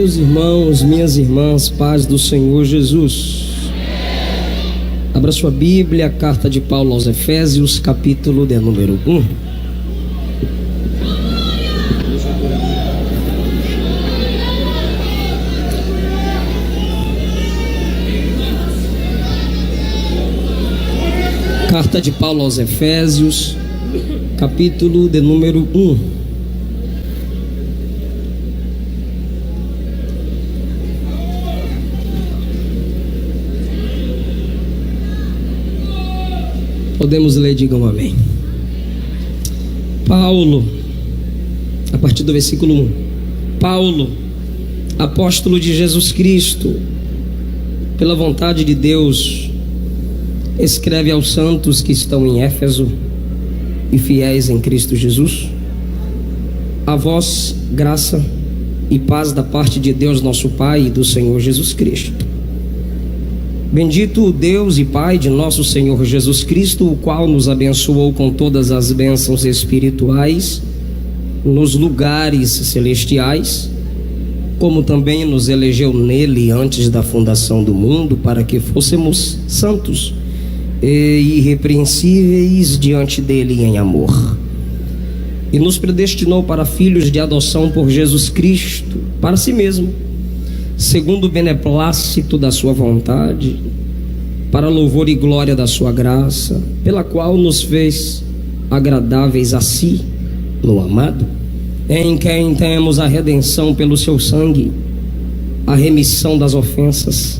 Meus irmãos, minhas irmãs, paz do Senhor Jesus. Abra sua Bíblia, a carta de Paulo aos Efésios, capítulo de número 1. Carta de Paulo aos Efésios, capítulo de número 1. Podemos ler, digam amém. Paulo, a partir do versículo 1. Paulo, apóstolo de Jesus Cristo, pela vontade de Deus, escreve aos santos que estão em Éfeso e fiéis em Cristo Jesus: a vós graça e paz da parte de Deus nosso Pai e do Senhor Jesus Cristo. Bendito o Deus e Pai de nosso Senhor Jesus Cristo, o qual nos abençoou com todas as bênçãos espirituais nos lugares celestiais, como também nos elegeu nele antes da fundação do mundo, para que fôssemos santos e irrepreensíveis diante dele em amor. E nos predestinou para filhos de adoção por Jesus Cristo, para si mesmo, segundo o beneplácito da sua vontade, para louvor e glória da sua graça, pela qual nos fez agradáveis a si no amado, em quem temos a redenção pelo seu sangue, a remissão das ofensas,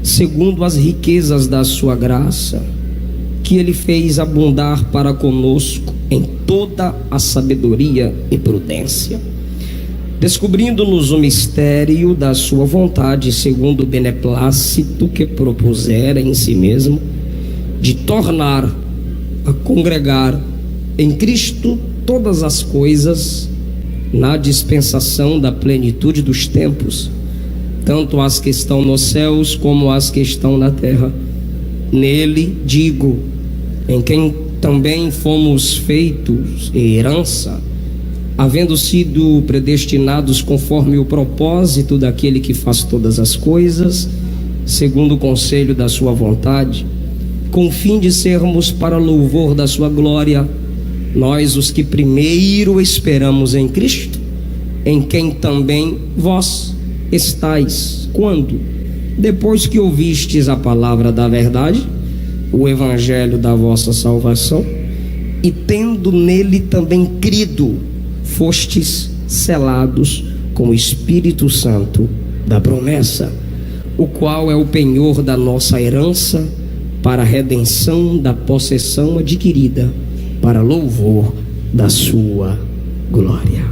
segundo as riquezas da sua graça, que ele fez abundar para conosco em toda a sabedoria e prudência, descobrindo-nos o mistério da sua vontade, segundo o beneplácito que propusera em si mesmo, de tornar a congregar em Cristo todas as coisas na dispensação da plenitude dos tempos, tanto as que estão nos céus como as que estão na terra. Nele, digo, em quem também fomos feitos herança, havendo sido predestinados conforme o propósito daquele que faz todas as coisas, segundo o conselho da sua vontade, com o fim de sermos para louvor da sua glória, nós os que primeiro esperamos em Cristo, em quem também vós estáis, quando, depois que ouvistes a palavra da verdade, o evangelho da vossa salvação, e tendo nele também crido, fostes selados com o Espírito Santo da promessa, o qual é o penhor da nossa herança, para a redenção da possessão adquirida, para louvor da sua glória.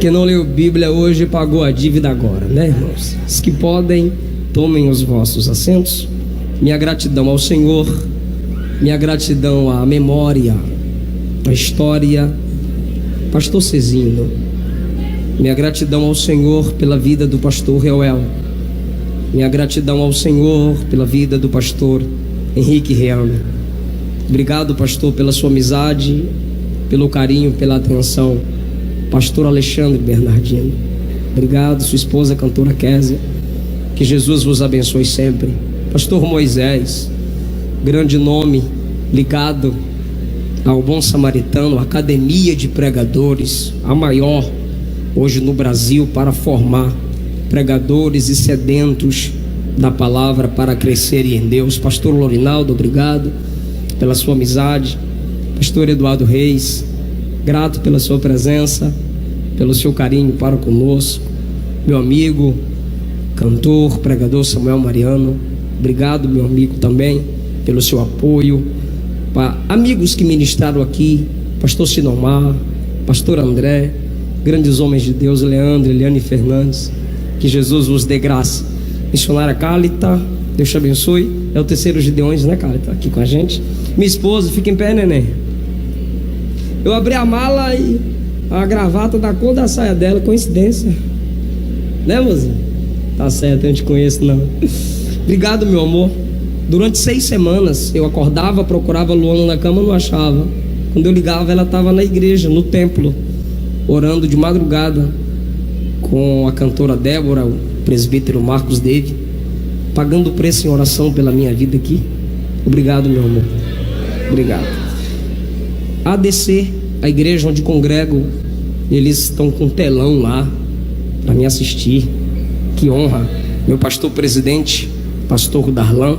Quem não leu Bíblia hoje pagou a dívida agora, né, irmãos? Os que podem, tomem os vossos assentos. Minha gratidão ao Senhor, minha gratidão à memória, à história, pastor Cezinho, minha gratidão ao Senhor pela vida do pastor Reuel, minha gratidão ao Senhor pela vida do pastor Henrique Reame. Obrigado, pastor, pela sua amizade, pelo carinho, pela atenção. Pastor Alexandre Bernardino, obrigado, sua esposa cantora Késia, que Jesus vos abençoe sempre. Pastor Moisés, grande nome ligado ao Bom Samaritano, academia de pregadores, a maior hoje no Brasil para formar pregadores e sedentos da palavra para crescerem em Deus. Pastor Lorinaldo, obrigado pela sua amizade. Pastor Eduardo Reis, grato pela sua presença, pelo seu carinho para conosco. Meu amigo, cantor, pregador Samuel Mariano, obrigado, meu amigo, também pelo seu apoio. Amigos que ministraram aqui, pastor Sinomar, pastor André, grandes homens de Deus, Leandro, Eliane Fernandes, que Jesus vos dê graça. Missionária Cálita, Deus te abençoe. É o terceiro Gideões, né, Cálita, aqui com a gente. Minha esposa, fica em pé, neném. Eu abri a mala e a gravata da cor da saia dela, coincidência, né, mozinho? Tá certo, eu não te conheço não. Obrigado, meu amor. Durante 6 semanas eu acordava, procurava a Luana na cama, não achava. Quando eu ligava, ela estava na igreja, no templo, orando de madrugada. com a cantora Débora, o presbítero Marcos David, pagando o preço em oração pela minha vida aqui. Obrigado, meu amor. Obrigado. ADC, a igreja onde congrego, eles estão com um telão lá para me assistir. Que honra. Meu pastor presidente, pastor Darlan,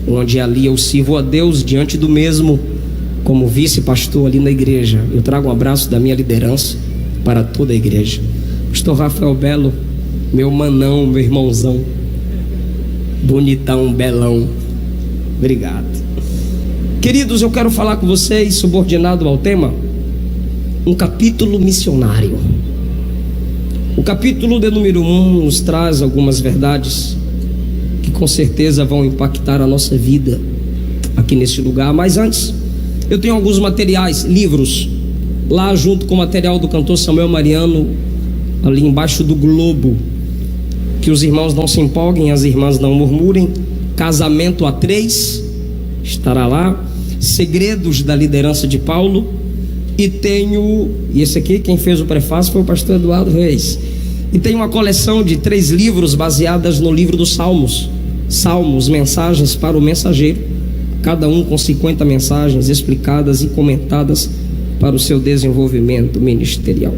onde ali eu sirvo a Deus diante do mesmo como vice-pastor ali na igreja. Eu trago um abraço da minha liderança para toda a igreja. Pastor Rafael Belo, meu manão, meu irmãozão, bonitão, belão. Obrigado. Queridos, eu quero falar com vocês, subordinado ao tema, um capítulo missionário. O capítulo de número 1 nos traz algumas verdades que com certeza vão impactar a nossa vida aqui nesse lugar. Mas antes, eu tenho alguns materiais, livros, lá junto com o material do cantor Samuel Mariano, ali embaixo do globo. Que os irmãos não se empolguem, as irmãs não murmurem. Casamento a 3 estará lá. Segredos da liderança de Paulo. E esse aqui, quem fez o prefácio foi o pastor Eduardo Reis. E tem uma coleção de 3 livros baseadas no livro dos Salmos. Salmos, mensagens para o mensageiro, cada um com 50 mensagens explicadas e comentadas para o seu desenvolvimento ministerial.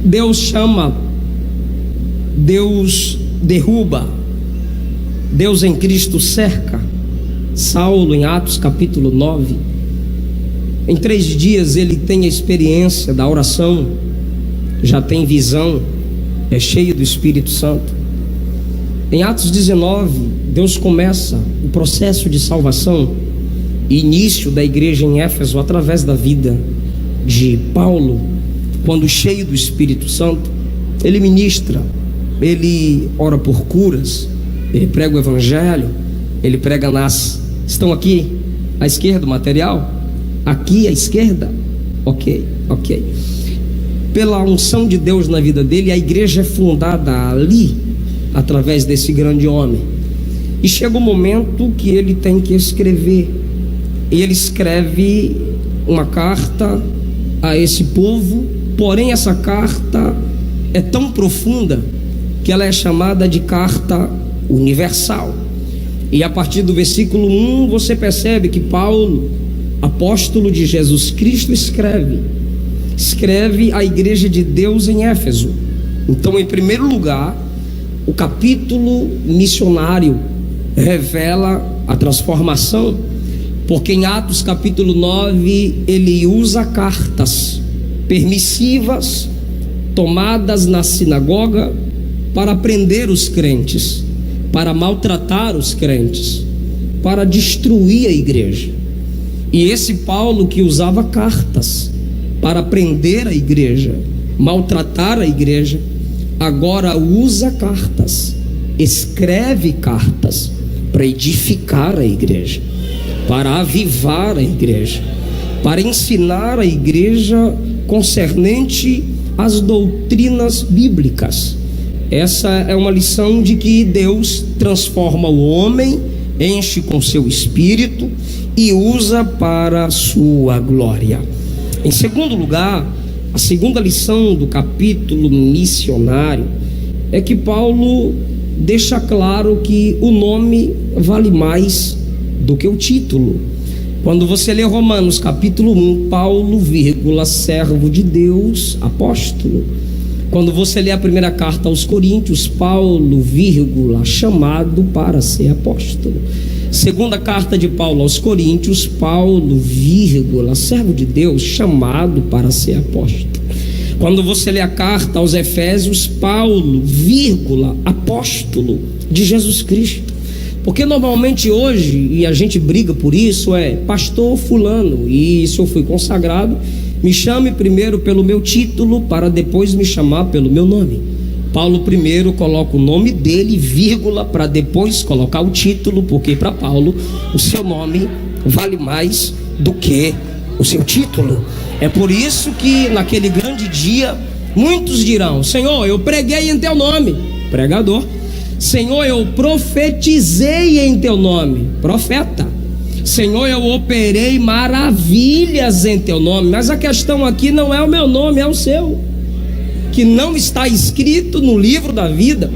Deus chama, Deus derruba, Deus em Cristo cerca. Saulo, em Atos capítulo 9, em 3 dias ele tem a experiência da oração, já tem visão, é cheio do Espírito Santo. Em Atos 19, Deus começa o processo de salvação e início da igreja em Éfeso através da vida de Paulo. Quando cheio do Espírito Santo, ele ministra, ele ora por curas, ele prega o evangelho, ele prega estão aqui à esquerda o material? Aqui à esquerda? Ok. Pela unção de Deus na vida dele, a igreja é fundada ali, através desse grande homem. E chega o momento que ele tem que escrever. E ele escreve uma carta a esse povo. Porém essa carta é tão profunda que ela é chamada de carta universal. E a partir do versículo 1 você percebe que Paulo, apóstolo de Jesus Cristo, escreve à igreja de Deus em Éfeso. Então, em primeiro lugar, o capítulo missionário revela a transformação, porque em Atos capítulo 9 ele usa cartas permissivas tomadas na sinagoga para prender os crentes, para maltratar os crentes, para destruir a igreja. E esse Paulo que usava cartas para prender a igreja, maltratar a igreja, agora usa cartas, escreve cartas para edificar a igreja, para avivar a igreja, para ensinar a igreja concernente às doutrinas bíblicas. Essa é uma lição de que Deus transforma o homem, enche com seu espírito e usa para a sua glória. Em segundo lugar, a segunda lição do capítulo missionário é que Paulo deixa claro que o nome vale mais do que o título. Quando você lê Romanos capítulo 1, Paulo, servo de Deus, apóstolo. Quando você lê a primeira carta aos Coríntios, Paulo, chamado para ser apóstolo. Segunda carta de Paulo aos Coríntios, Paulo, servo de Deus, chamado para ser apóstolo. Quando você lê a carta aos Efésios, Paulo, apóstolo de Jesus Cristo. Porque normalmente hoje, e a gente briga por isso, pastor fulano, e se eu fui consagrado, me chame primeiro pelo meu título, para depois me chamar pelo meu nome. Paulo primeiro coloca o nome dele, para depois colocar o título, porque para Paulo o seu nome vale mais do que o seu título. É por isso que naquele grande dia muitos dirão: Senhor, eu preguei em teu nome, pregador. Senhor, eu profetizei em teu nome, profeta. Senhor, eu operei maravilhas em teu nome. Mas a questão aqui não é o meu nome, é o seu. que não está escrito no livro da vida,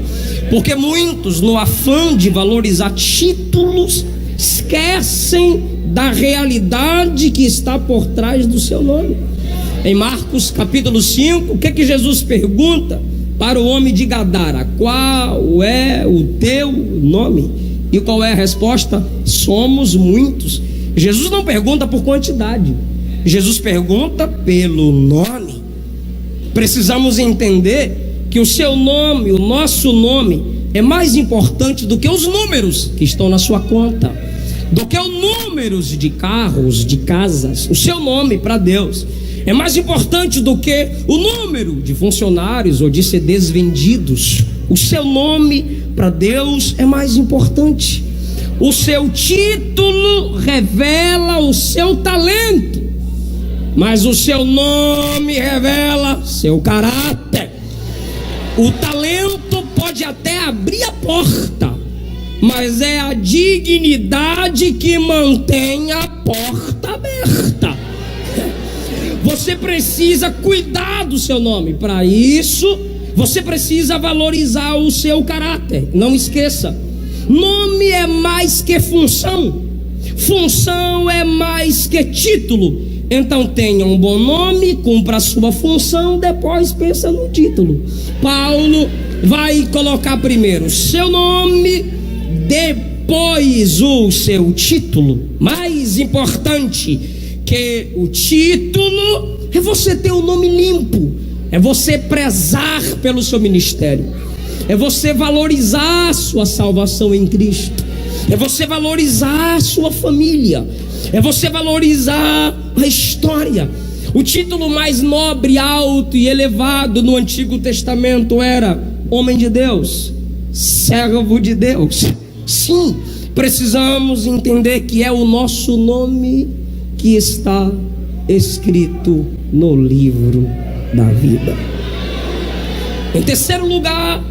porque muitos, no afã de valorizar títulos, esquecem da realidade que está por trás do seu nome. Em Marcos capítulo 5, o que Jesus pergunta para o homem de Gadara? Qual é o teu nome? E qual é a resposta? Somos muitos. Jesus não pergunta por quantidade, Jesus pergunta pelo nome. Precisamos entender que o seu nome, o nosso nome, é mais importante do que os números que estão na sua conta, do que os números de carros, de casas. O seu nome para Deus é mais importante do que o número de funcionários ou de CDs vendidos. O seu nome para Deus é mais importante. O seu título revela o seu talento, mas o seu nome revela seu caráter. O talento pode até abrir a porta, mas é a dignidade que mantém a porta aberta. Você precisa cuidar do seu nome. Para isso, você precisa valorizar o seu caráter. Não esqueça, nome é mais que função, função é mais que título. Então tenha um bom nome, cumpra a sua função, depois pensa no título. Paulo vai colocar primeiro seu nome, depois o seu título. Mais importante que o título é você ter o nome limpo, é você prezar pelo seu ministério, é você valorizar a sua salvação em Cristo, é você valorizar a sua família, é você valorizar a história. O título mais nobre, alto e elevado no Antigo Testamento era homem de Deus, servo de Deus. Sim, precisamos entender que é o nosso nome que está escrito no livro da vida. Em terceiro lugar,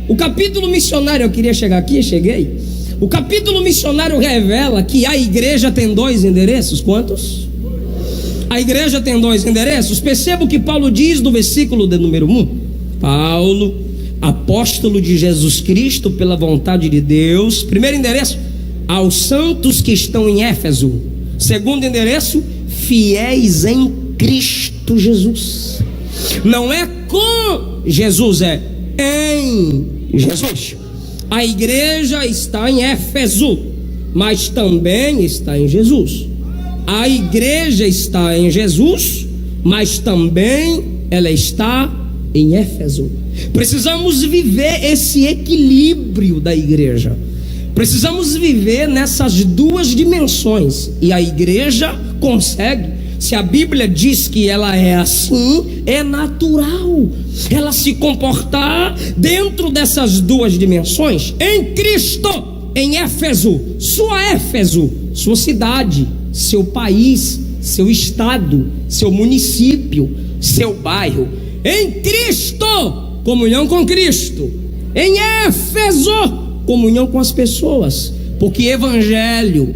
o capítulo missionário, eu queria chegar aqui, cheguei. O capítulo missionário revela que a igreja tem dois endereços. Quantos? A igreja tem dois endereços. Perceba o que Paulo diz no versículo de número 1. Paulo, apóstolo de Jesus Cristo pela vontade de Deus. Primeiro endereço, aos santos que estão em Éfeso. Segundo endereço, fiéis em Cristo Jesus. Não é com Jesus, é em Jesus. A igreja está em Éfeso, mas também está em Jesus. A igreja está em Jesus, mas também ela está em Éfeso. Precisamos viver esse equilíbrio da igreja. Precisamos viver nessas duas dimensões. E a igreja consegue. Se a Bíblia diz que ela é assim, é natural ela se comportar dentro dessas duas dimensões. Em Cristo, em Éfeso, sua cidade, seu país, seu estado, seu município, seu bairro. Em Cristo, comunhão com Cristo. Em Éfeso, comunhão com as pessoas. Porque evangelho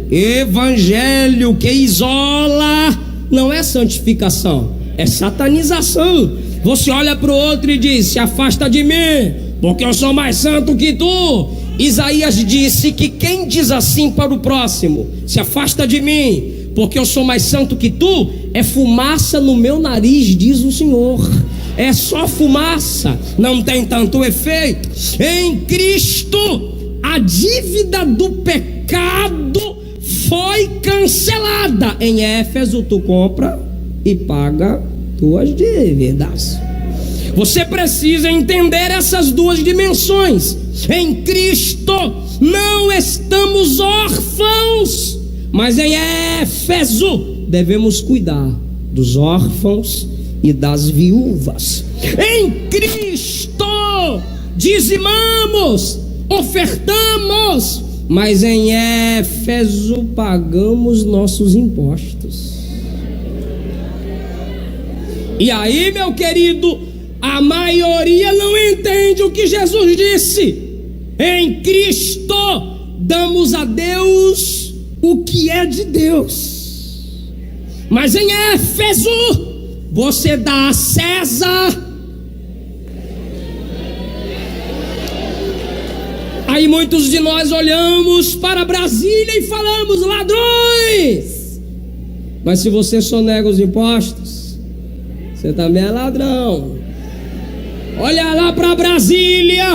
que isola não é santificação, é satanização. Você olha para o outro e diz: se afasta de mim, porque eu sou mais santo que tu. Isaías disse que quem diz assim para o próximo: se afasta de mim, porque eu sou mais santo que tu, é fumaça no meu nariz, diz o Senhor. É só fumaça, não tem tanto efeito. Em Cristo, a dívida do pecado foi cancelada. Em Éfeso, tu compra e paga tuas dívidas. Você precisa entender essas duas dimensões. Em Cristo não estamos órfãos, mas em Éfeso devemos cuidar dos órfãos e das viúvas. Em Cristo dizimamos, ofertamos, mas em Éfeso pagamos nossos impostos. E aí, meu querido, a maioria não entende o que Jesus disse. Em Cristo damos a Deus o que é de Deus, mas em Éfeso você dá a César Aí muitos de nós olhamos para Brasília e falamos: ladrões. Mas se você sonega os impostos, você também é ladrão. Olha lá para Brasília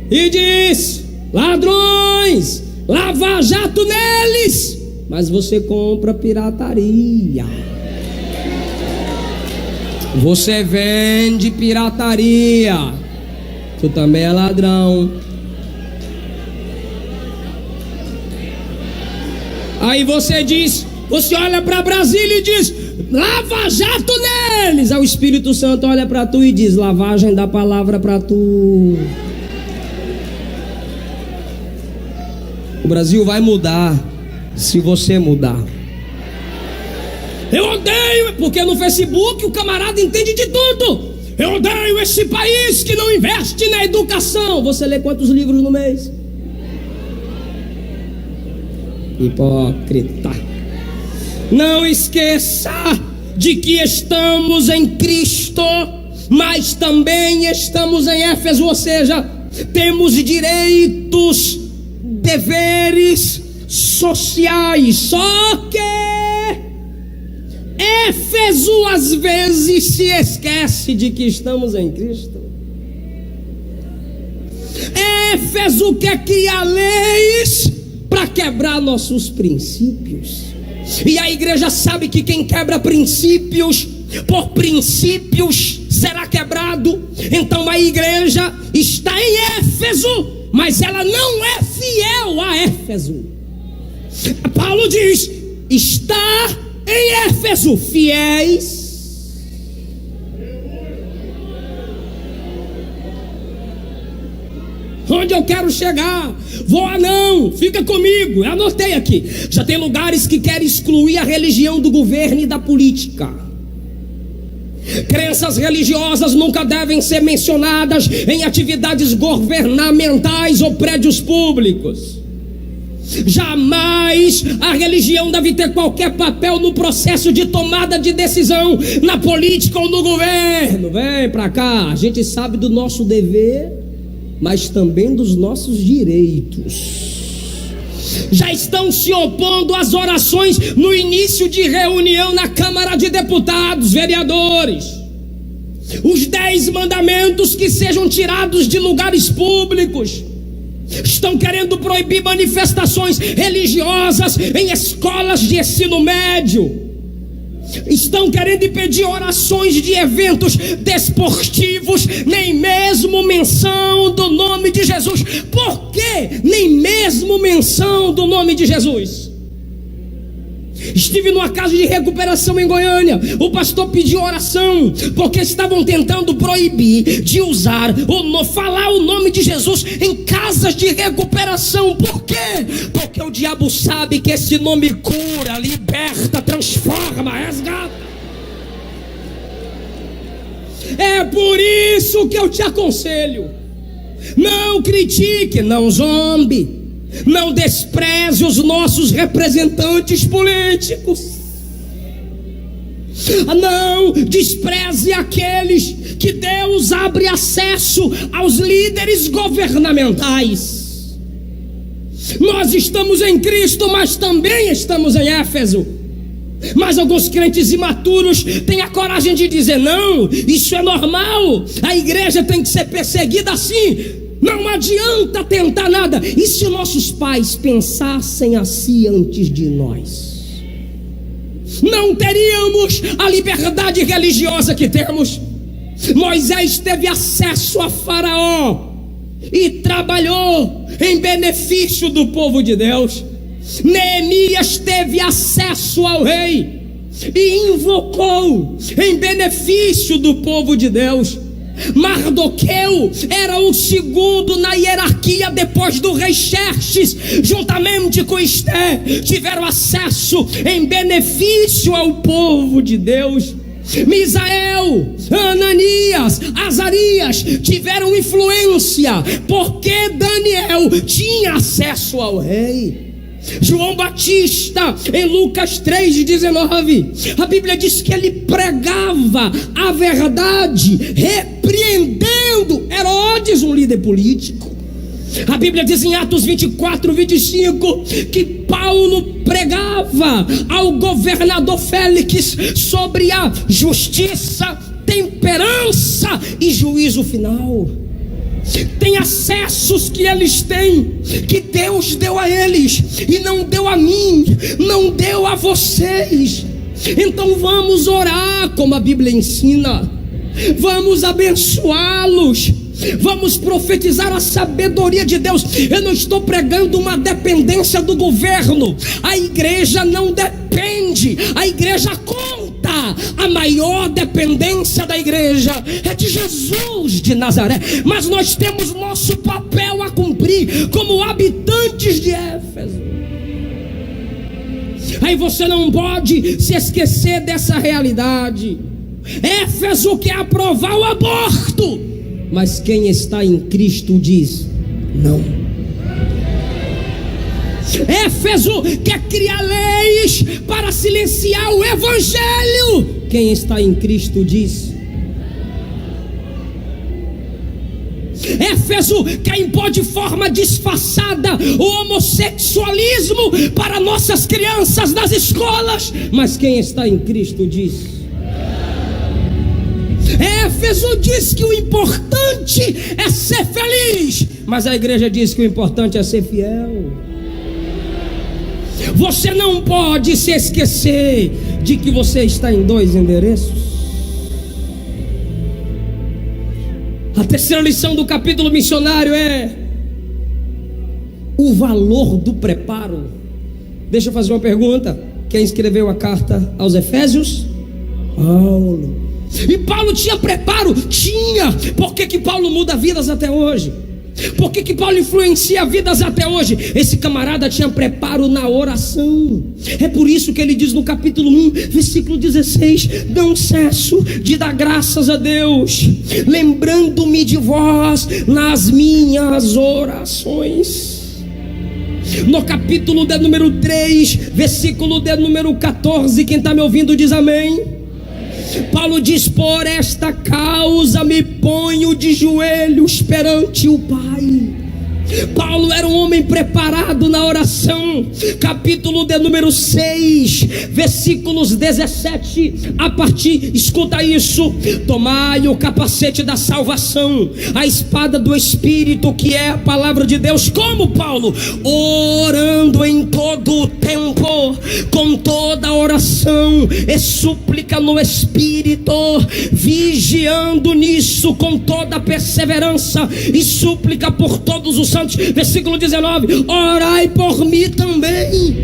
e diz: ladrões, Lava Jato neles. Mas você compra pirataria. Você vende pirataria. Tu também é ladrão. Aí você diz, você olha para Brasília e diz: Lava Jato neles. Aí o Espírito Santo olha para tu e diz: lavagem da palavra para tu. O Brasil vai mudar se você mudar. Eu odeio, porque no Facebook o camarada entende de tudo. Eu odeio esse país que não investe na educação. Você lê quantos livros no mês? Hipócrita. Não esqueça de que estamos em Cristo, mas também estamos em Éfeso, ou seja, temos direitos, deveres sociais. Só que Éfeso às vezes se esquece de que estamos em Cristo. Éfeso quer criar leis para quebrar nossos princípios. E a igreja sabe que quem quebra princípios, por princípios será quebrado. Então a igreja está em Éfeso, mas ela não é fiel a Éfeso. Paulo diz: está em Éfeso fiéis. Onde eu quero chegar? Vou não, fica comigo. Eu anotei aqui. Já tem lugares que querem excluir a religião do governo e da política. Crenças religiosas nunca devem ser mencionadas em atividades governamentais ou prédios públicos. Jamais a religião deve ter qualquer papel no processo de tomada de decisão, na política ou no governo. Vem pra cá, a gente sabe do nosso dever, mas também dos nossos direitos. Já estão se opondo às orações no início de reunião na Câmara de Deputados, vereadores. Os 10 mandamentos que sejam tirados de lugares públicos. Estão querendo proibir manifestações religiosas em escolas de ensino médio. Estão querendo impedir orações de eventos desportivos, nem mesmo menção do nome de Jesus. Por que nem mesmo menção do nome de Jesus? Estive numa casa de recuperação em Goiânia. O pastor pediu oração, porque estavam tentando proibir de usar ou falar o nome de Jesus em casas de recuperação. Por quê? Porque o diabo sabe que esse nome cura, liberta, transforma, resgata. É por isso que eu te aconselho: não critique, não zombe, não despreze os nossos representantes políticos. Não despreze aqueles que Deus abre acesso aos líderes governamentais. Nós estamos em Cristo, mas também estamos em Éfeso. Mas alguns crentes imaturos têm a coragem de dizer: não, isso é normal, a igreja tem que ser perseguida assim. Não adianta tentar nada. E se nossos pais pensassem assim antes de nós? Não teríamos a liberdade religiosa que temos. Moisés teve acesso a Faraó e trabalhou em benefício do povo de Deus. Neemias teve acesso ao rei e invocou em benefício do povo de Deus. Mardoqueu era o segundo na hierarquia depois do rei Xerxes, juntamente com Esté, tiveram acesso em benefício ao povo de Deus. Misael, Ananias, Azarias tiveram influência, porque Daniel tinha acesso ao rei. João Batista, em Lucas 3,19, a Bíblia diz que ele pregava a verdade, repreendendo Herodes, um líder político. A Bíblia diz em Atos 24, 25 que Paulo pregava ao governador Félix sobre a justiça, temperança e juízo final. Tem acessos que eles têm, que Deus deu a eles e não deu a mim, não deu a vocês. Então vamos orar como a Bíblia ensina, vamos abençoá-los, vamos profetizar a sabedoria de Deus. Eu não estou pregando uma dependência do governo. A igreja não depende, a igreja conta. A maior dependência da igreja é de Jesus de Nazaré. Mas nós temos nosso papel a cumprir como habitantes de Éfeso. Aí você não pode se esquecer dessa realidade. Éfeso quer aprovar o aborto, mas quem está em Cristo diz não. Éfeso quer criar leis para silenciar o evangelho. Quem está em Cristo diz. Éfeso quer impor de forma disfarçada o homossexualismo para nossas crianças nas escolas, mas quem está em Cristo diz. Éfeso diz que o importante é ser feliz, mas a igreja diz que o importante é ser fiel. Você não pode se esquecer de que você está em 2 endereços. A terceira lição do capítulo missionário é o valor do preparo. Deixa eu fazer uma pergunta. Quem escreveu a carta aos Efésios? Paulo. E Paulo tinha preparo? Tinha. Por que Paulo muda vidas até hoje? Por que Paulo influencia vidas até hoje? Esse camarada tinha preparo na oração. É por isso que ele diz no capítulo 1, versículo 16: não cesso de dar graças a Deus, lembrando-me de vós nas minhas orações. No capítulo de número 3, versículo de número 14, quem está me ouvindo diz amém. Paulo diz: por esta causa me ponho de joelhos perante o Pai. Paulo era um homem preparado na oração. Capítulo de número 6, versículos 17 a partir, escuta isso: tomai o capacete da salvação, a espada do Espírito, que é a palavra de Deus. Como Paulo? Orando em todo o tempo, com toda oração e súplica no Espírito, vigiando nisso com toda perseverança e súplica por todos os santos. Versículo 19: orai por mim também.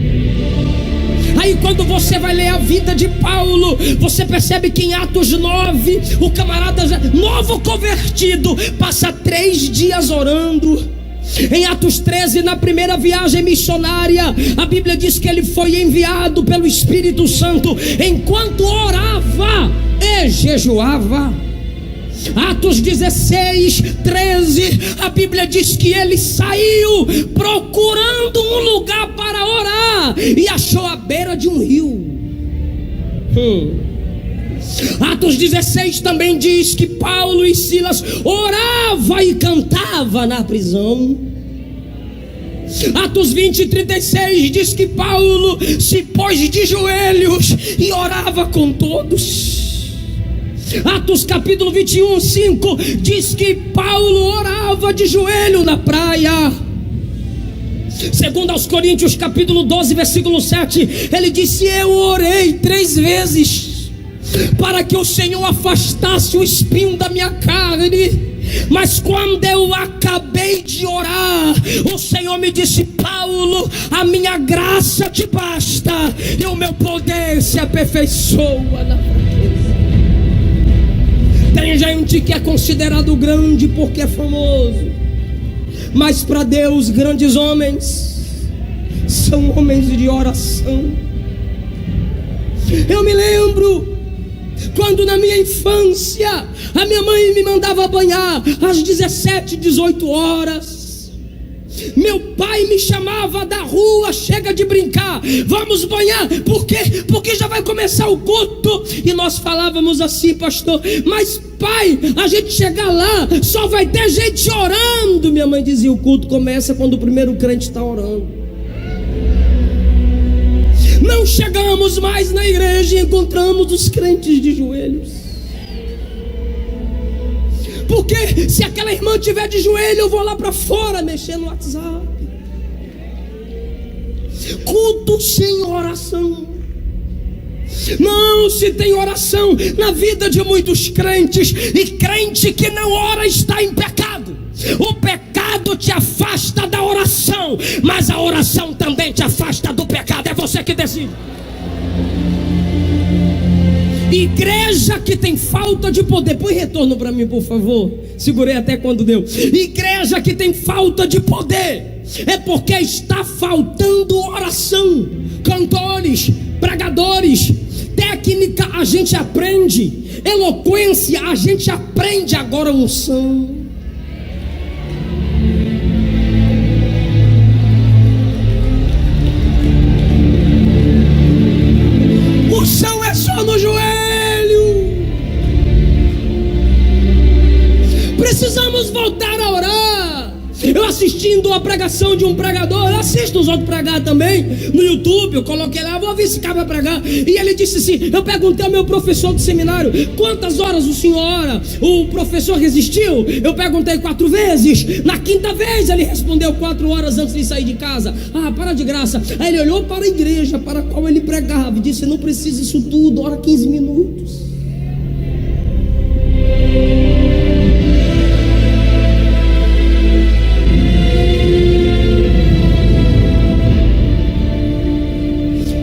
Aí quando você vai ler a vida de Paulo, você percebe que em Atos 9, o camarada novo convertido passa 3 dias orando. Em Atos 13, na primeira viagem missionária, a Bíblia diz que ele foi enviado pelo Espírito Santo enquanto orava e jejuava. Atos 16, 13, a Bíblia diz que ele saiu procurando um lugar para orar e achou à beira de um rio. Atos 16 também diz que Paulo e Silas orava e cantava na prisão. Atos 20, 36 diz que Paulo se pôs de joelhos e orava com todos. Atos capítulo 21, 5 diz que Paulo orava de joelho na praia. Segundo aos Coríntios capítulo 12, versículo 7, ele disse: eu orei 3 vezes para que o Senhor afastasse o espinho da minha carne. Mas quando eu acabei de orar, o Senhor me disse: Paulo, a minha graça te basta, e o meu poder se aperfeiçoa na fraqueza. Tem gente que é considerado grande porque é famoso, mas para Deus grandes homens são homens de oração. Eu me lembro quando na minha infância a minha mãe me mandava banhar às 17, 18 horas. Meu pai me chamava da rua: chega de brincar, vamos banhar. Por quê? Porque já vai começar o culto. E nós falávamos assim: pastor, mas pai, a gente chegar lá só vai ter gente orando. minha mãe dizia, o culto começa quando o primeiro crente está orando. Não chegamos mais na igreja e encontramos os crentes de joelhos. Porque se aquela irmã estiver de joelho, eu vou lá para fora mexer no WhatsApp. Culto sem oração. Não se tem oração na vida de muitos crentes. E crente que não ora está em pecado. O pecado te afasta da oração, mas a oração também te afasta do pecado. É você que decide. Igreja que tem falta de poder. Põe retorno para mim, por favor. Segurei até quando deu. Igreja que tem falta de poder é porque está faltando oração. Cantores, pregadores, técnica a gente aprende, eloquência a gente aprende, agora unção. Unção é só no joelho. Precisamos voltar a orar. Eu assistindo a pregação de um pregador, eu assisto os outros pregar também no YouTube, eu coloquei lá, vou ver esse cara vai pregar. E ele disse assim, eu perguntei ao meu professor do seminário, quantas horas o senhor ora? O professor resistiu, eu perguntei 4 vezes, na 5ª vez ele respondeu 4 horas antes de sair de casa. Ah, para de graça. Aí ele olhou para a igreja para a qual ele pregava e disse, não precisa isso tudo, ora 15 minutos.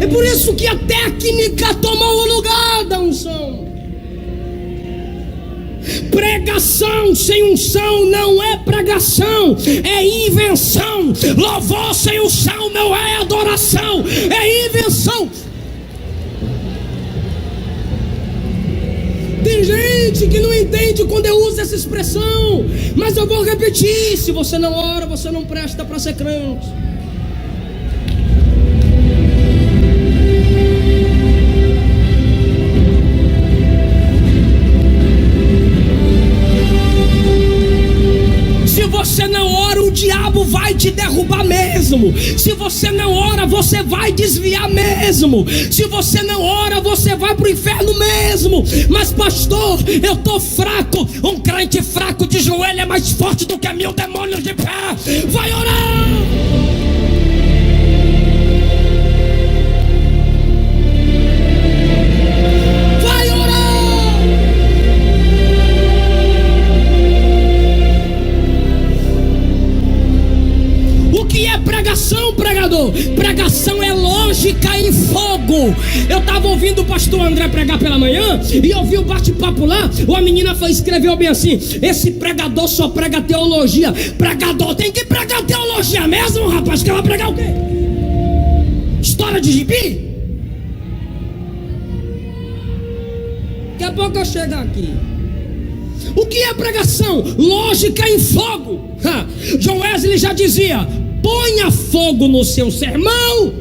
Por isso que a técnica tomou o lugar da unção. Pregação sem unção não é pregação, é invenção. Louvor sem unção não é adoração, é invenção. Tem gente que não entende quando eu uso essa expressão, mas eu vou repetir: se você não ora, você não presta para ser crente. Se você não ora, o diabo vai te derrubar mesmo. Se você não ora, você vai desviar mesmo. Se você não ora, você vai para o inferno mesmo. Mas pastor, eu estou fraco. Um crente fraco de joelho é mais forte do que 1000 demônios de pé. Vai orar. Pregação, pregador. Pregação é lógica em fogo. Eu estava ouvindo o pastor André pregar pela manhã e eu vi o bate-papo lá. Uma menina escreveu bem assim: esse pregador só prega teologia. Pregador tem que pregar teologia mesmo, rapaz. Que ela pregar o quê? História de gibi? Daqui a pouco eu chego aqui. O que é pregação? Lógica em fogo. John Wesley já dizia: ponha fogo no seu sermão,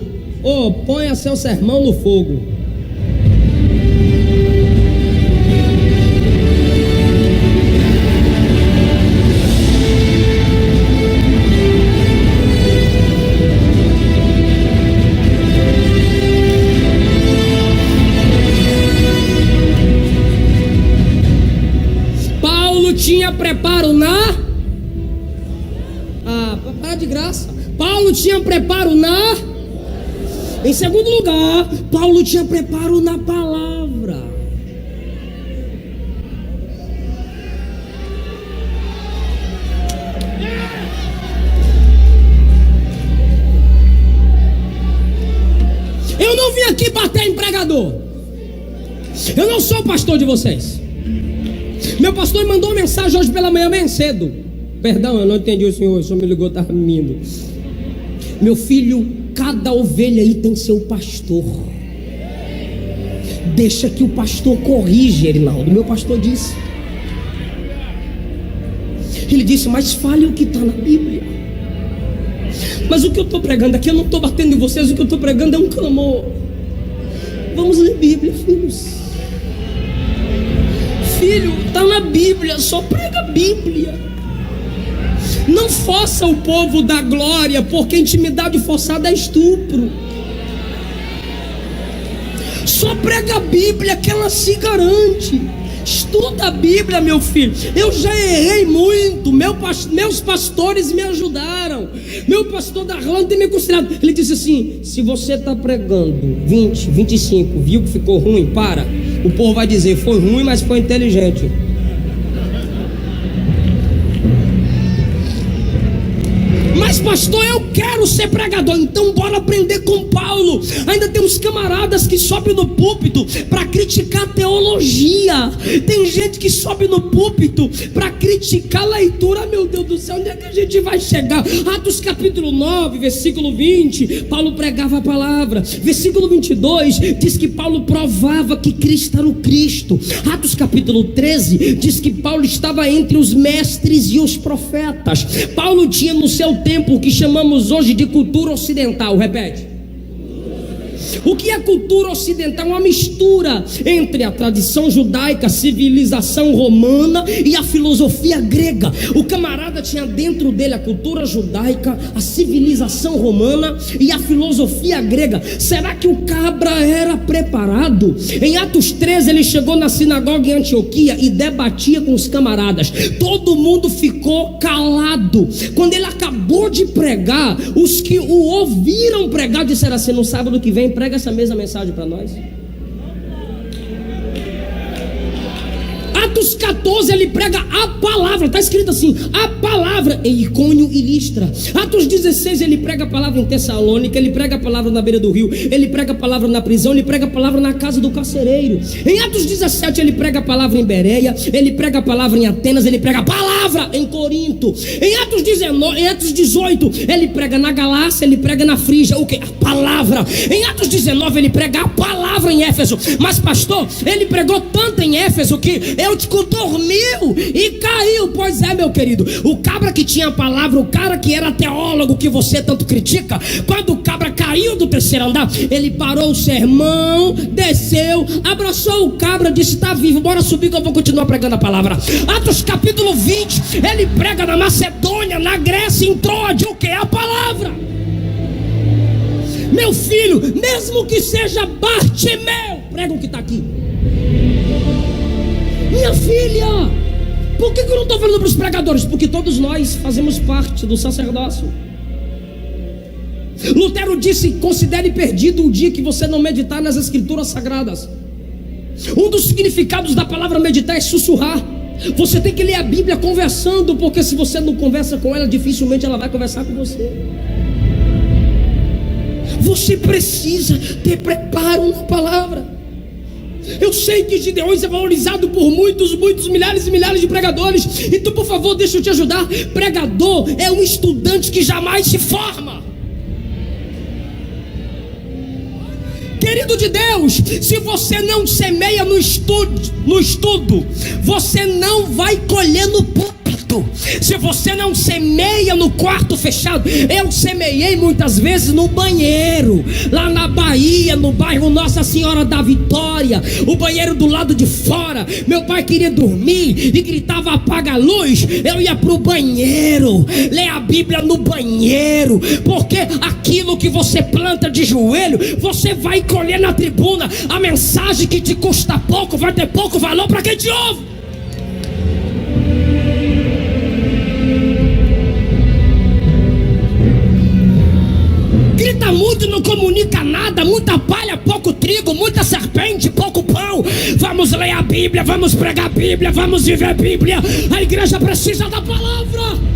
ou ponha seu sermão no fogo. Paulo tinha preparo na... para de graça. Paulo tinha preparo na... Em segundo lugar, Paulo tinha preparo na palavra. Eu não vim aqui bater em pregador. Eu não sou pastor de vocês. Meu pastor me mandou uma mensagem hoje pela manhã bem cedo. Perdão, eu não entendi o senhor, o senhor me ligou, estava rindo. Meu filho, cada ovelha aí tem seu pastor. Deixa que o pastor corrige, Erinaldo. Meu pastor disse. Ele disse, mas fale o que está na Bíblia. Mas o que eu estou pregando aqui, eu não estou batendo em vocês. O que eu estou pregando é um clamor. Vamos ler Bíblia, filhos. Filho, está na Bíblia, só prega a Bíblia. Não força o povo da glória, porque intimidade forçada é estupro. Só prega a Bíblia que ela se garante. Estuda a Bíblia, meu filho. Eu já errei muito. Meus pastores me ajudaram. Meu pastor Darlan tem me considerado. Ele disse assim: se você está pregando 20, 25, viu que ficou ruim, para. O povo vai dizer: foi ruim, mas foi inteligente. Mas pastor, eu quero ser pregador. Então bora aprender com Paulo. Ainda tem uns camaradas que sobem no púlpito para criticar a teologia. Tem gente que sobe no púlpito para criticar a leitura. Meu Deus do céu, onde é que a gente vai chegar? Atos capítulo 9, versículo 20, Paulo pregava a palavra. Versículo 22 diz que Paulo provava que Cristo era o Cristo. Atos capítulo 13 diz que Paulo estava entre os mestres e os profetas. Paulo tinha no seu tempo o que chamamos hoje de cultura ocidental. Repete. O que é cultura ocidental? Uma mistura entre a tradição judaica, a civilização romana e a filosofia grega. O camarada tinha dentro dele a cultura judaica, a civilização romana e a filosofia grega. Será que o cabra era preparado? Em Atos 13 ele chegou na sinagoga em Antioquia e debatia com os camaradas. Todo mundo ficou calado. Quando ele acabou de pregar, os que o ouviram pregar disseram assim: no sábado que vem prega essa mesma mensagem para nós. Atos 14 ele prega a palavra, está escrito assim: a palavra em Icônio e Listra. Atos 16 ele prega a palavra em Tessalônica, ele prega a palavra na beira do rio, ele prega a palavra na prisão, ele prega a palavra na casa do carcereiro. Em Atos 17 ele prega a palavra em Bereia, ele prega a palavra em Atenas, ele prega a palavra em Corinto. Em Atos 19, em Atos 18 ele prega na Galácia, ele prega na Frígia, o que? A palavra. Em Atos 19 ele prega a palavra em Éfeso. Mas pastor, ele pregou tanto em Éfeso que Eutico dormiu e caiu. Pois é, meu querido, o cabra que tinha a palavra, o cara que era teólogo que você tanto critica, quando o cabra caiu do terceiro andar, ele parou o sermão, desceu, abraçou o cabra, disse: está vivo, bora subir que eu vou continuar pregando a palavra. Atos capítulo 20 ele prega na Macedônia, na Grécia, em Troade, o que é a palavra. Meu filho, mesmo que seja Bartimeu, prega o que está aqui. Minha filha, por que eu não estou falando para os pregadores? Porque todos nós fazemos parte do sacerdócio. Lutero disse: considere perdido o dia que você não meditar nas escrituras sagradas. Um dos significados da palavra meditar é sussurrar. Você tem que ler a Bíblia conversando, porque se você não conversa com ela, dificilmente ela vai conversar com você. Você precisa ter preparo na palavra. Eu sei que Gideões é valorizado por muitos, milhares e milhares de pregadores. Então, por favor, deixa eu te ajudar. Pregador é um estudante que jamais se forma. Querido de Deus, se você não semeia no estudo, você não vai colher no púlpito. Se você não semeia no quarto fechado, eu semeei muitas vezes no banheiro, lá na Bahia, no bairro Nossa Senhora da Vitória, o banheiro do lado de fora. Meu pai queria dormir e gritava: apaga a luz. Eu ia pro banheiro, ler a Bíblia no banheiro, porque aquilo que você planta de joelho, você vai colher na tribuna. A mensagem que te custa pouco vai ter pouco valor para quem te ouve. Grita muito, não comunica nada. Muita palha, pouco trigo. Muita serpente, pouco pão. Vamos ler a Bíblia, vamos pregar a Bíblia, vamos viver a Bíblia. A igreja precisa da palavra.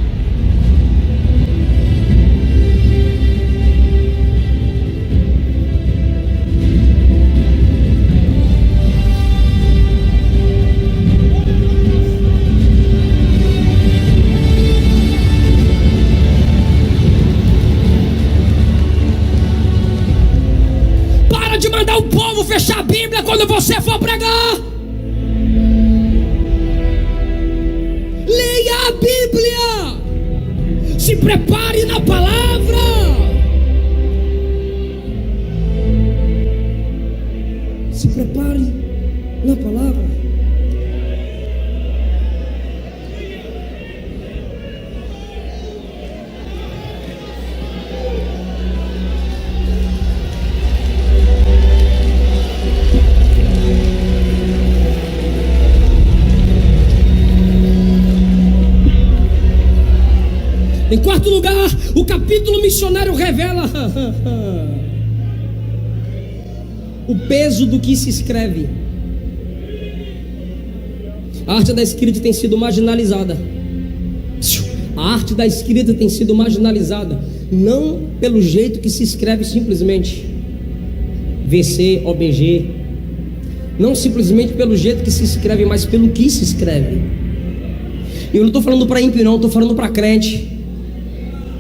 De mandar o povo fechar a Bíblia quando você for pregar. Leia a Bíblia. Se prepare na palavra. Se prepare na palavra. quarto lugar, o capítulo missionário revela o peso do que se escreve. A arte da escrita tem sido marginalizada. A arte da escrita tem sido marginalizada, não pelo jeito que se escreve simplesmente, VC, OBG, não simplesmente pelo jeito que se escreve, mas pelo que se escreve. E eu não estou falando para ímpio não, estou falando para crente.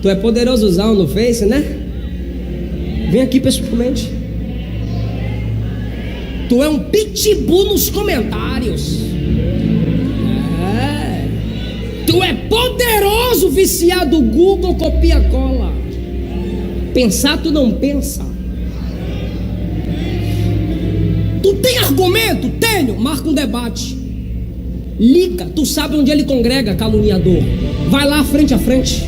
Tu é poderosozão no Face, né? Vem aqui pessoalmente. Tu é um pitbull nos comentários. Tu é poderoso, viciado Google, copia cola. Pensar tu não pensa. Tu tem argumento? Tenho. Marca um debate. Liga. Tu sabe onde ele congrega, caluniador. Vai lá frente a frente.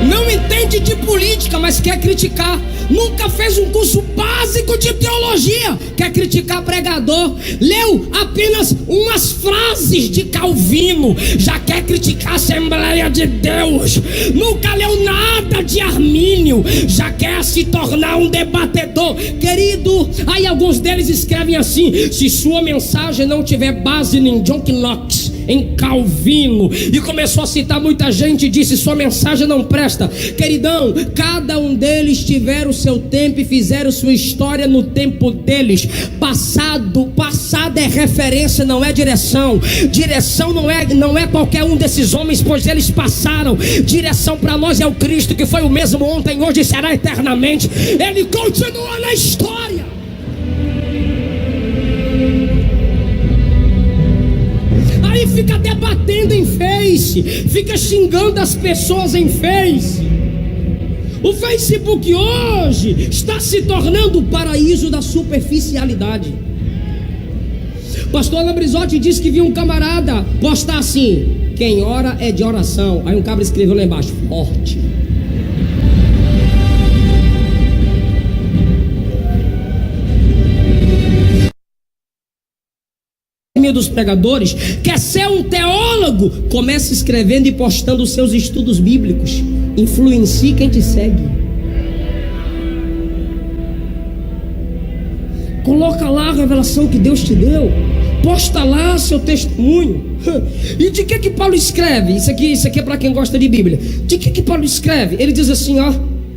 Não entende de política, mas quer criticar. Nunca fez um curso básico de teologia, quer criticar pregador. Leu apenas umas frases de Calvino, já quer criticar a Assembleia de Deus. Nunca leu nada de Armínio, já quer se tornar um debatedor. Querido, aí alguns deles escrevem assim: se sua mensagem não tiver base em John Knox, em Calvino, e começou a citar muita gente e disse: sua mensagem não presta. Queridão, cada um deles tiveram o seu tempo e fizeram sua história no tempo deles. Passado é referência, não é direção. Direção não é qualquer um desses homens, pois eles passaram. Direção para nós é o Cristo, que foi o mesmo ontem, hoje e será eternamente. Ele continua na história. Aí fica debatendo em Face, fica xingando as pessoas em Face. O Facebook hoje está se tornando o paraíso da superficialidade. Pastor Alan Brizotti disse que viu um camarada postar assim: quem ora é de oração. Aí um cabra escreveu lá embaixo: forte. Dos pregadores, quer ser um teólogo, começa escrevendo e postando os seus estudos bíblicos. Influencie quem te segue. Coloca lá a revelação que Deus te deu. Posta lá seu testemunho. E de que Paulo escreve? Isso aqui é para quem gosta de Bíblia. De que Paulo escreve? Ele diz assim, ó,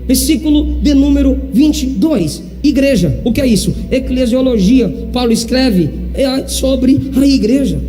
versículo de número 22. Igreja, o que é isso? Eclesiologia. Paulo escreve sobre a igreja.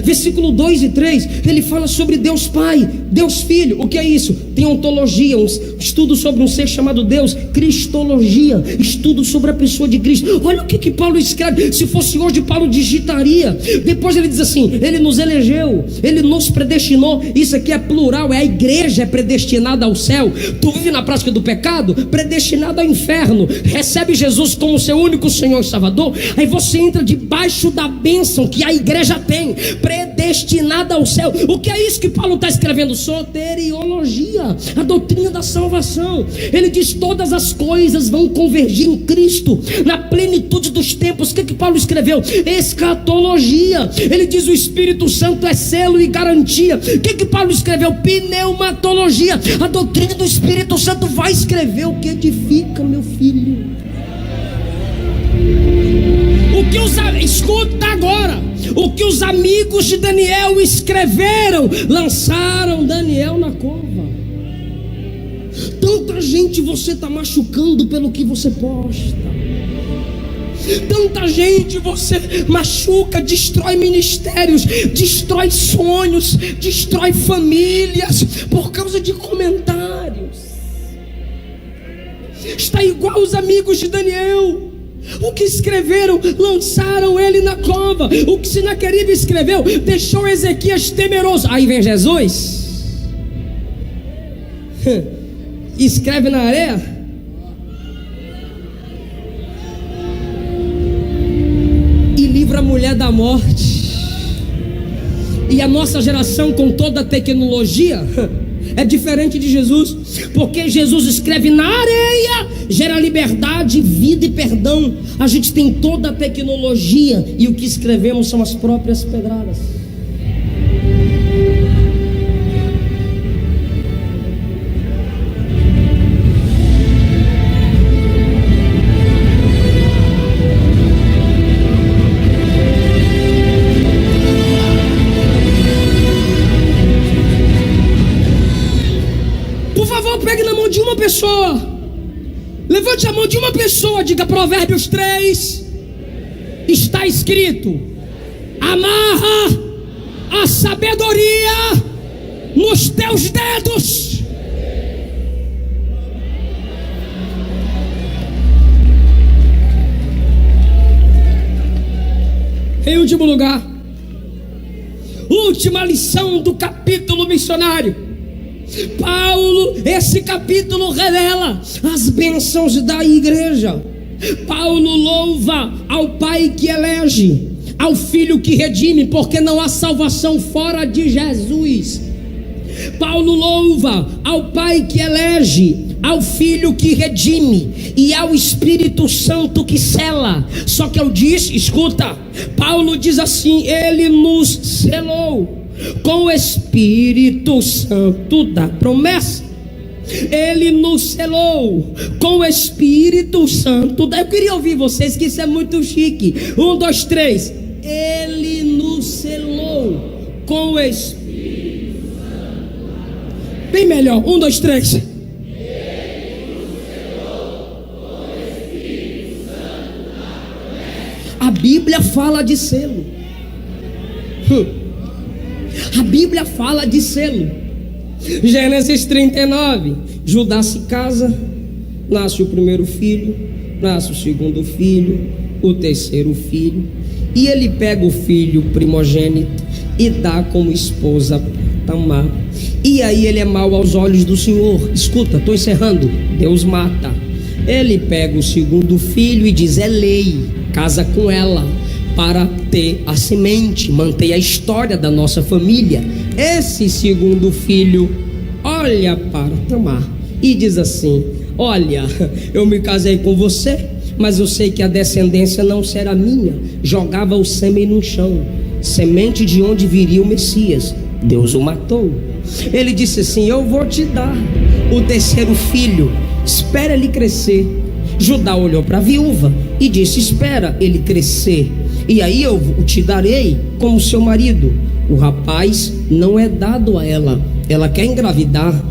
Versículo 2 e 3, ele fala sobre Deus Pai, Deus Filho. O que é isso? Tem ontologia, um estudo sobre um ser chamado Deus. Cristologia, estudo sobre a pessoa de Cristo. Olha o que Paulo escreve. Se fosse hoje, Paulo digitaria. Depois ele diz assim: ele nos elegeu, ele nos predestinou. Isso aqui é plural, é a igreja é predestinada ao céu. Tu vive na prática do pecado, predestinado ao inferno. Recebe Jesus como seu único Senhor e Salvador. Aí você entra debaixo da bênção que a igreja tem, predestinada ao céu. O que é isso que Paulo está escrevendo? Soteriologia, a doutrina da salvação. Ele diz: todas as coisas vão convergir em Cristo na plenitude dos tempos. O que Paulo escreveu? Escatologia. Ele diz: o Espírito Santo é selo e garantia. O que Paulo escreveu? Pneumatologia. A doutrina do Espírito Santo vai escrever o que edifica, meu filho. Escuta agora. O que os amigos de Daniel escreveram, lançaram Daniel na cova. Tanta gente você está machucando pelo que você posta. Tanta gente você machuca, destrói ministérios, destrói sonhos, destrói famílias por causa de comentários. Está igual os amigos de Daniel. O que escreveram, lançaram ele na cova. O que Sinaqueribe escreveu, deixou Ezequias temeroso. Aí vem Jesus, escreve na areia. E livra a mulher da morte. E a nossa geração, com toda a tecnologia, é diferente de Jesus, porque Jesus escreve na areia, gera liberdade, vida e perdão. A gente tem toda a tecnologia e o que escrevemos são as próprias pedradas. uma pessoa. Levante a mão de uma pessoa, diga Provérbios 3. Está escrito: amarra a sabedoria nos teus dedos. Em último lugar, última lição do capítulo missionário. Paulo, esse capítulo revela as bênçãos da igreja. Paulo louva ao Pai que elege, ao Filho que redime, porque não há salvação fora de Jesus. Paulo louva ao Pai que elege, ao Filho que redime e ao Espírito Santo que sela. Só que eu disse, escuta, Paulo diz assim: ele nos selou com o Espírito Santo da promessa. Ele nos selou com o Espírito Santo. Eu queria ouvir vocês, que isso é muito chique. 1, 2, 3. Ele nos selou com o Espírito Santo. Bem melhor. 1, 2, 3. A Bíblia fala de selo. A Bíblia fala de selo. Gênesis 39. Judá se casa, nasce o primeiro filho, nasce o segundo filho, o terceiro filho, e ele pega o filho primogênito e dá como esposa Tamar. E aí ele é mau aos olhos do Senhor. Escuta, estou encerrando. Deus mata. Ele pega o segundo filho e diz: é lei, casa com ela para ter a semente, manter a história da nossa família. Esse segundo filho olha para Tamar e diz assim: olha, eu me casei com você, mas eu sei que a descendência não será minha. Jogava o sêmen no chão, semente de onde viria o Messias. Deus o matou. Ele disse assim: eu vou te dar o terceiro filho, espera ele crescer. Judá olhou para a viúva e disse: espera ele crescer, e aí eu o te darei como seu marido. O rapaz não é dado a ela, ela quer engravidar,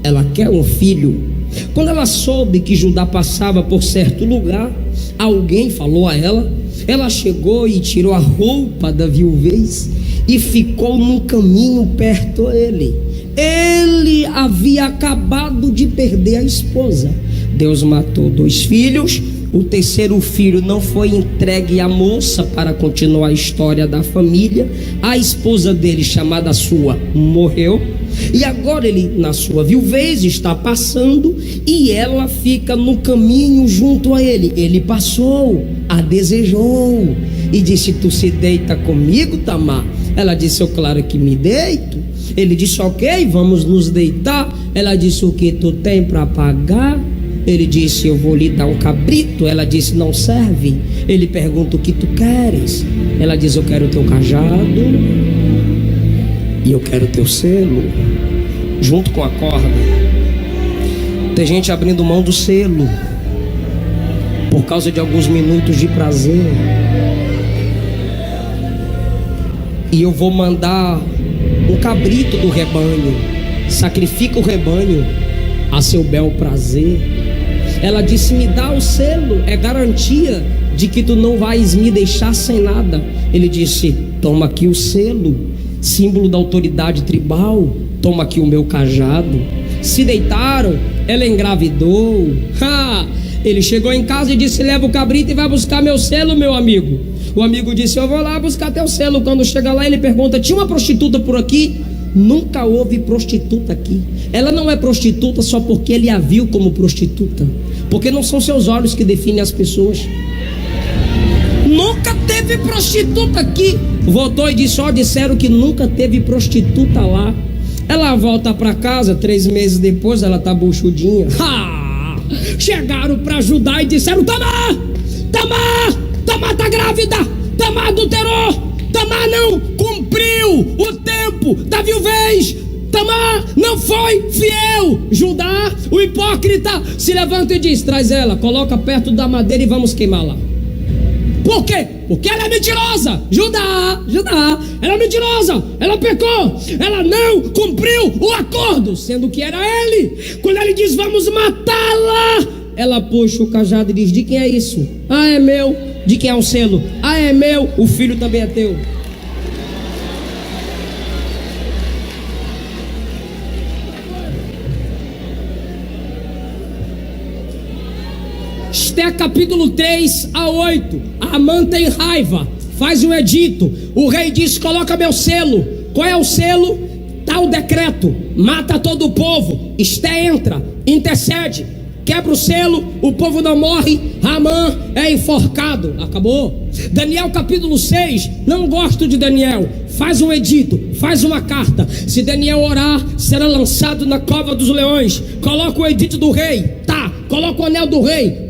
ela quer um filho. Quando ela soube que Judá passava por certo lugar, alguém falou a ela. Ela chegou e tirou a roupa da viuvez e ficou no caminho perto dele. Ele havia acabado de perder a esposa. Deus matou 2 filhos. O terceiro filho não foi entregue à moça para continuar a história da família. A esposa dele, chamada sua, morreu. E agora ele, na sua viuvez, está passando e ela fica no caminho junto a ele. Ele passou, a desejou e disse: tu se deita comigo, Tamar? Ela disse: eu claro que me deito. Ele disse: ok, vamos nos deitar. Ela disse: o que tu tem para pagar? Ele disse: eu vou lhe dar um cabrito. Ela disse: não serve. Ele pergunta: o que tu queres? Ela diz: eu quero o teu cajado e eu quero o teu selo, junto com a corda. Tem gente abrindo mão do selo por causa de alguns minutos de prazer. E eu vou mandar um cabrito do rebanho. Sacrifica o rebanho a seu bel prazer. Ela disse: me dá o selo, é garantia de que tu não vais me deixar sem nada. Ele disse: toma aqui o selo, símbolo da autoridade tribal. Toma aqui o meu cajado. Se deitaram, ela engravidou. Ele chegou em casa e disse: leva o cabrito e vai buscar meu selo, meu amigo. O amigo disse: eu vou lá buscar teu selo. Quando chega lá, ele pergunta: tinha uma prostituta por aqui? Nunca houve prostituta aqui. Ela não é prostituta só porque ele a viu como prostituta, porque não são seus olhos que definem as pessoas. Nunca teve prostituta aqui. Voltou e disse: ó, disseram que nunca teve prostituta lá. Ela volta para casa, 3 meses depois ela tá buchudinha. Chegaram para ajudar e disseram: Tamar tá grávida, Tamar adulterou, Tamar não cumpriu o tempo da viuvez, Tamar não foi fiel. Judá, o hipócrita, se levanta e diz: traz ela, coloca perto da madeira e vamos queimá-la. Por quê? Porque ela é mentirosa. Judá, ela é mentirosa, ela pecou, ela não cumpriu o acordo, sendo que era ele. Quando ele diz vamos matá-la, ela puxa o cajado e diz: de quem é isso? Ah, é meu. De quem é o selo? Ah, é meu. O filho também é teu. Esté capítulo 3 a 8. Amã tem raiva, faz um edito. O rei diz: coloca meu selo. Qual é o selo? Tá o decreto: mata todo o povo. Esté entra, intercede, quebra o selo, o povo não morre, Amã é enforcado. Acabou. Daniel capítulo 6, não gosto de Daniel. Faz um edito, faz uma carta. Se Daniel orar, será lançado na cova dos leões. Coloca o edito do rei, tá, coloca o anel do rei.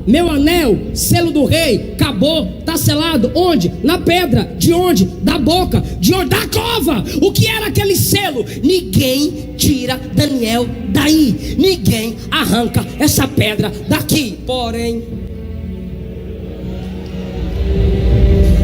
Meu anel, selo do rei, acabou, tá selado. Onde? Na pedra. De onde? Da boca. De onde? Da cova. O que era aquele selo? Ninguém tira Daniel daí, ninguém arranca essa pedra daqui. Porém,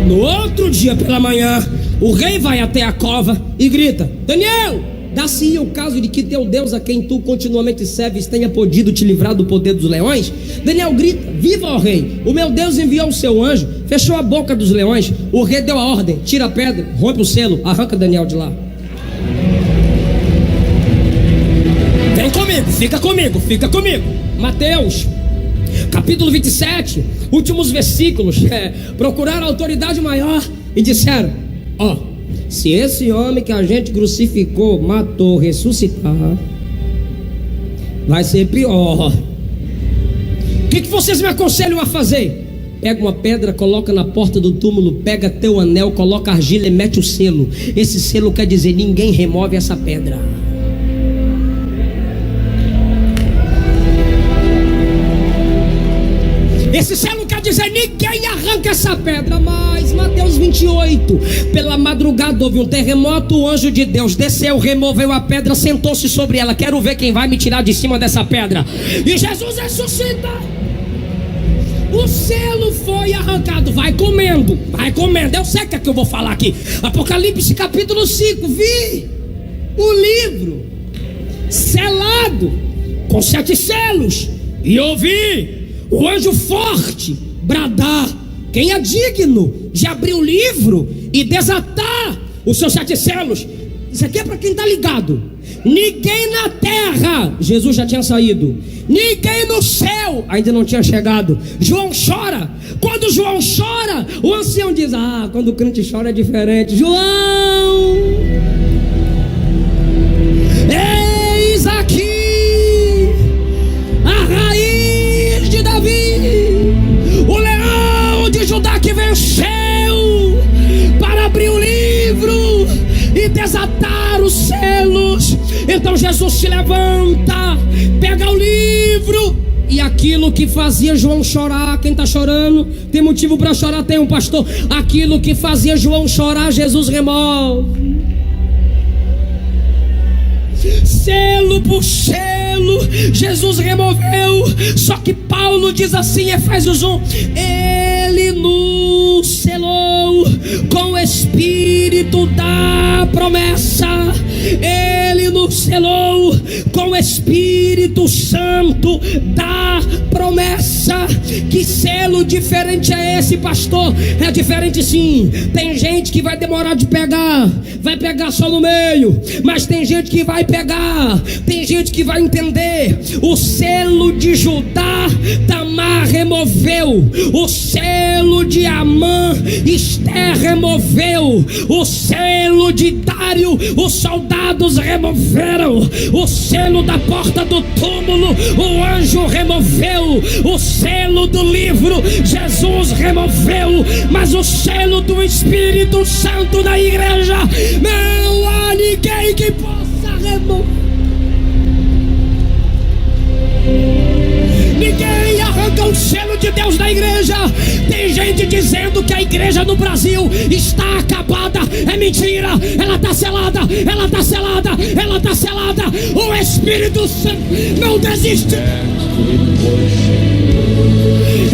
no outro dia pela manhã, o rei vai até a cova e grita: Daniel, dá-se o caso de que teu Deus, a quem tu continuamente serves, tenha podido te livrar do poder dos leões? Daniel grita: viva, ó rei, o meu Deus enviou o seu anjo, fechou a boca dos leões. O rei deu a ordem: tira a pedra, rompe o selo, arranca Daniel de lá. Vem comigo, fica comigo. Mateus capítulo 27, últimos versículos. Procuraram a autoridade maior e disseram: ó, se esse homem que a gente crucificou, matou, ressuscitar, vai ser pior. O que vocês me aconselham a fazer? Pega uma pedra, coloca na porta do túmulo, pega teu anel, coloca argila e mete o selo. Esse selo quer dizer: ninguém remove essa pedra. Esse selo quer dizer: ninguém arranca essa pedra. Mas Mateus 28, pela madrugada houve um terremoto, o anjo de Deus desceu, removeu a pedra, sentou-se sobre ela. Quero ver quem vai me tirar de cima dessa pedra. E Jesus ressuscita. O selo foi arrancado. Vai comendo. Eu sei o que é que eu vou falar aqui. Apocalipse capítulo 5. Vi o livro selado com 7 selos, e ouvi o anjo forte bradar: quem é digno de abrir o livro e desatar os seus 7 selos? Isso aqui é para quem está ligado. Ninguém na terra, Jesus já tinha saído. Ninguém no céu, ainda não tinha chegado. João chora. Quando João chora, o ancião diz: ah, quando o crente chora é diferente. João, eis aqui a raiz de Davi, o leão de Judá que venceu para abrir o livro e desatar os selos. Então Jesus se levanta, pega o livro, e aquilo que fazia João chorar, quem está chorando, tem motivo para chorar, tem um pastor. Aquilo que fazia João chorar, Jesus remove. Selo por selo, Jesus removeu. Só que Paulo diz assim em Efésios 1: ele nos selou com o Espírito da promessa. Ele nos selou com o Espírito Santo da promessa. Que selo diferente é esse, pastor? É diferente sim. Tem gente que vai demorar de pegar, vai pegar só no meio, mas tem gente que vai pegar, tem gente que vai entender. O selo de Judá, Tamar removeu. O selo de Amã, Esther removeu. O selo de Dário, os soldados removeram. O selo da porta do túmulo, o anjo removeu. O selo do livro, Jesus removeu. Mas o selo do Espírito Santo da igreja, não há ninguém que possa remover. Ninguém arranca o selo de Deus da igreja. Tem gente dizendo que a igreja no Brasil está acabada. É mentira. Ela está selada. Ela está selada. Ela está selada. O Espírito Santo não desiste.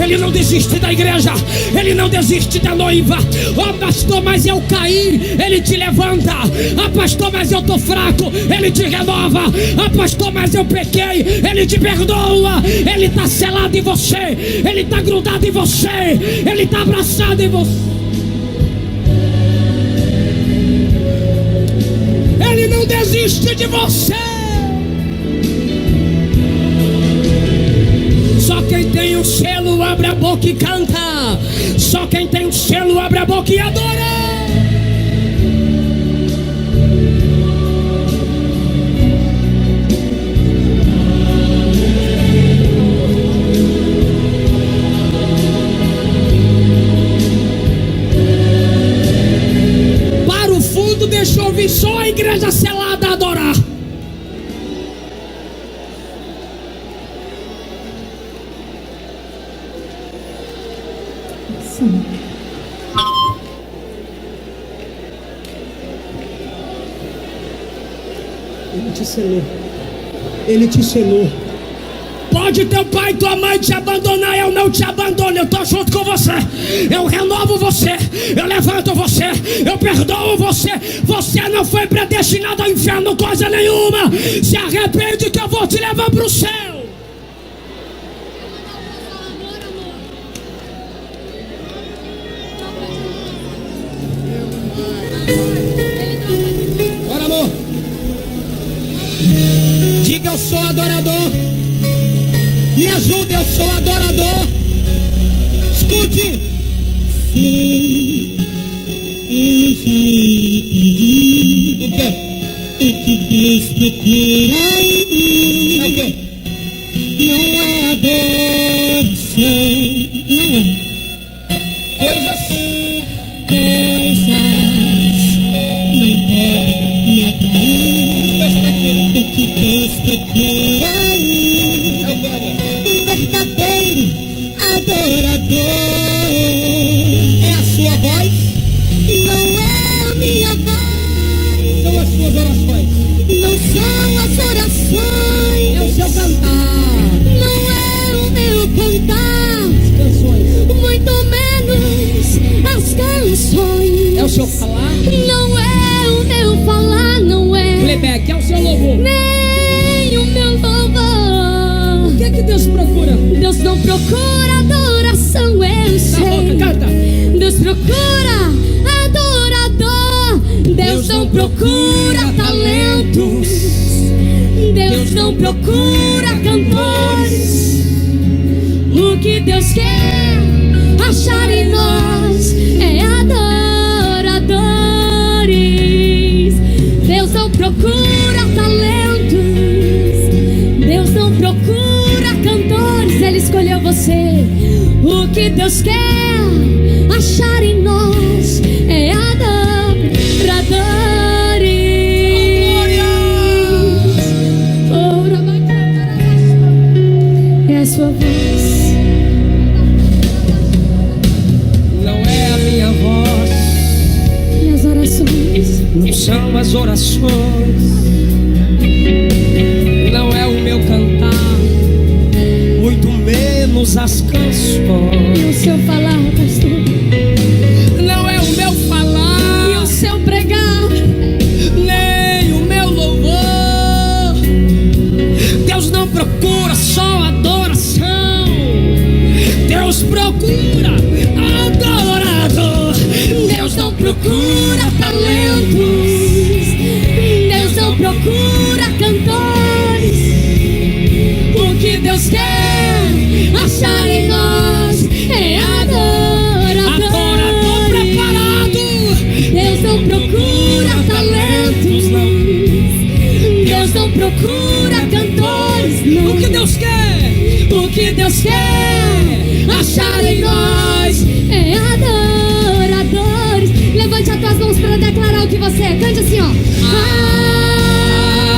Ele não desiste da igreja, Ele não desiste da noiva. Oh pastor, mas eu caí, Ele te levanta. Ah pastor, mas eu estou fraco, Ele te renova. Ah pastor, mas eu pequei, Ele te perdoa. Ele está selado em você, Ele está grudado em você, Ele está abraçado em você. Ele não desiste de você. Só quem tem o selo abre a boca e canta. Só quem tem o selo abre a boca e adora. Para o fundo, deixa eu ouvir só a igreja selada adorar. Ele te selou. Ele te selou. Pode teu pai e tua mãe te abandonar, eu não te abandono, eu estou junto com você. Eu renovo você, eu levanto você, eu perdoo você. Você não foi predestinado ao inferno coisa nenhuma. Se arrepende que eu vou te levar para o céu. Bora, amor. Diga, eu sou adorador. Me ajuda, eu sou adorador. Escute. Eu já entendi o que Deus procura em mim. É o quê? Não é adoração, não é. Coisas não podem me atrair. O que Deus procura em mim. Um verdadeiro adorador. É a sua voz? Não é a minha voz. São as suas orações. Não são as orações. É o seu cantar. Não é o meu cantar. As canções. Muito menos as canções. É o seu falar. Não é o meu falar, não é. Playback, é o seu louvor. Nem o meu louvor. O que é que Deus procura? Deus não procura adoração, eu sei. Na boca, canta. Deus procura adorador. Deus não procura talentos. Deus não procura cantores. O que Deus quer achar em nós é adoradores. Deus não procura talentos. Deus não procura cantores. Ele escolheu você. O que Deus quer achar em nós é adoradores. É a sua voz. Não é a minha voz. E as orações. Não são as orações. Não é o meu cantar. Muito menos as canções. E o seu falar, pastor. Não é o meu falar. E o seu pregar. Nem o meu louvor. Deus não procura só adoração. Deus procura adorador. Deus não procura talentos. Deus não procura cantores. O que Deus quer achar em nós é adorador. Adorador preparado. Deus não procura talentos, não. Deus não procura cantores, não. O que Deus quer? O que Deus quer achar em nós é adoradores. Levante as tuas mãos para declarar o que você é. Cante assim, ó.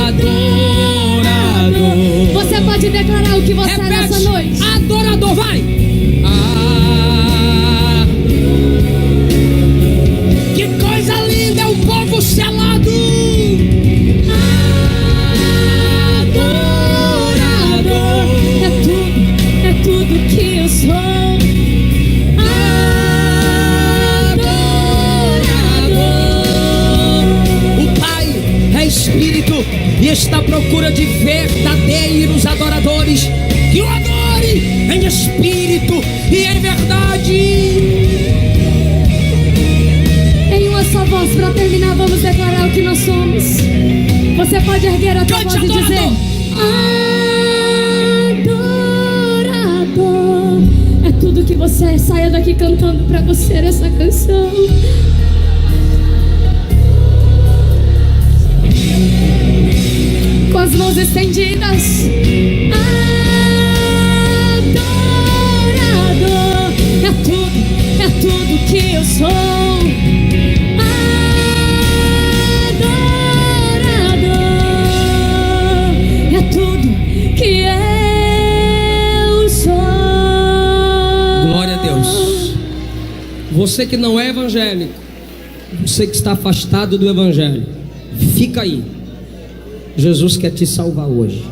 Adorador. Você pode declarar o que você é nessa noite. Adorador, vai. Que coisa linda é um povo selado. Adorador. É tudo espírito e está à procura de verdadeiros adoradores que o adore em espírito e em verdade. Em uma só voz, para terminar, vamos declarar o que nós somos. Você pode erguer a tua voz e dizer: adorador. É tudo que você é. Saia daqui cantando para você essa canção. Com as mãos estendidas. Adorador. É tudo que eu sou. Você que não é evangélico, você que está afastado do evangelho, fica aí. Jesus quer te salvar hoje.